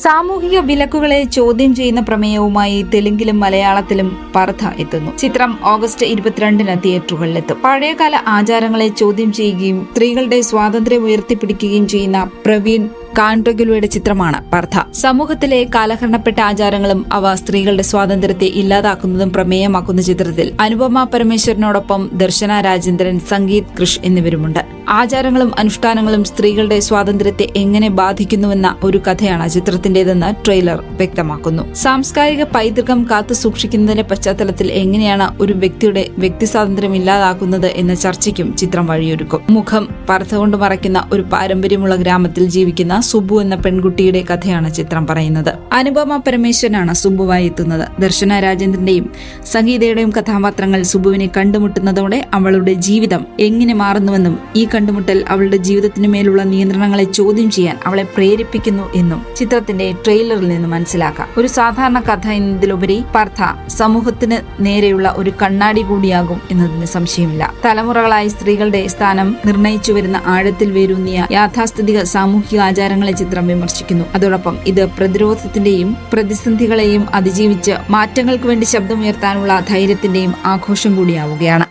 സാമൂഹിക വിലക്കുകളെ ചോദ്യം ചെയ്യുന്ന പ്രമേയവുമായി തെലുങ്കിലും മലയാളത്തിലും പർഥ എത്തുന്നു. ചിത്രം ഓഗസ്റ്റ് 22-ന് തിയേറ്ററുകളിലെത്തും. പഴയകാല ആചാരങ്ങളെ ചോദ്യം ചെയ്യുകയും സ്ത്രീകളുടെ സ്വാതന്ത്ര്യം ഉയർത്തിപ്പിടിക്കുകയും ചെയ്യുന്ന പ്രവീൺ കാൻഡ്രഗുലയുടെ ചിത്രമാണ് പർഥ. സമൂഹത്തിലെ കാലഹരണപ്പെട്ട ആചാരങ്ങളും അവ സ്ത്രീകളുടെ സ്വാതന്ത്ര്യത്തെ ഇല്ലാതാക്കുന്നതും പ്രമേയമാക്കുന്ന ചിത്രത്തിൽ അനുപമ പരമേശ്വരനോടൊപ്പം ദർശന രാജേന്ദ്രൻ, സംഗീത് കൃഷ് എന്നിവരുമുണ്ട്. ആചാരങ്ങളും അനുഷ്ഠാനങ്ങളും സ്ത്രീകളുടെ സ്വാതന്ത്ര്യത്തെ എങ്ങനെ ബാധിക്കുന്നുവെന്ന ഒരു കഥയാണ് ചിത്രത്തിന്റേതെന്ന് ട്രെയിലർ വ്യക്തമാക്കുന്നു. സാംസ്കാരിക പൈതൃകം കാത്തു സൂക്ഷിക്കുന്നതിന്റെ പശ്ചാത്തലത്തിൽ എങ്ങനെയാണ് ഒരു വ്യക്തിയുടെ വ്യക്തി സ്വാതന്ത്ര്യം ഇല്ലാതാക്കുന്നത് എന്ന ചർച്ചയ്ക്കും ചിത്രം വഴിയൊരുക്കും. മുഖം പർഥ കൊണ്ട് മറയ്ക്കുന്ന ഒരു പാരമ്പര്യമുള്ള ഗ്രാമത്തിൽ ജീവിക്കുന്ന സുബു എന്ന പെൺകുട്ടിയുടെ കഥയാണ് ചിത്രം പറയുന്നത്. അനുപമ പരമേശ്വരനാണ് സുബുവായി എത്തുന്നത്. ദർശന രാജേന്ദ്രന്റെയും സംഗീതയുടെയും കഥാപാത്രങ്ങൾ സുബുവിനെ കണ്ടുമുട്ടുന്നതോടെ അവളുടെ ജീവിതം എങ്ങനെ മാറുന്നുവെന്നും ഈ കണ്ടുമുട്ടൽ അവളുടെ ജീവിതത്തിനു മേലുള്ള നിയന്ത്രണങ്ങളെ ചോദ്യം ചെയ്യാൻ അവളെ പ്രേരിപ്പിക്കുന്നു എന്നും ചിത്രത്തിന്റെ ട്രെയിലറിൽ നിന്ന് മനസ്സിലാക്കാം. ഒരു സാധാരണ കഥ എന്നതിലുപരി പർഥ സമൂഹത്തിന് നേരെയുള്ള ഒരു കണ്ണാടി കൂടിയാകും എന്നതിന് സംശയമില്ല. തലമുറകളായി സ്ത്രീകളുടെ സ്ഥാനം നിർണയിച്ചു വരുന്ന ആഴത്തിൽ വേരൂന്നിയ യാഥാസ്ഥിതിക സാമൂഹിക ആചാരങ്ങളെ ചിത്രം വിമർശിക്കുന്നു. അതോടൊപ്പം ഇത് പ്രതിരോധത്തിന്റെയും പ്രതിസന്ധികളെയും അതിജീവിച്ച് മാറ്റങ്ങൾക്ക് വേണ്ടി ശബ്ദമുയർത്താനുള്ള ധൈര്യത്തിന്റെയും ആഘോഷം കൂടിയാവുകയാണ്.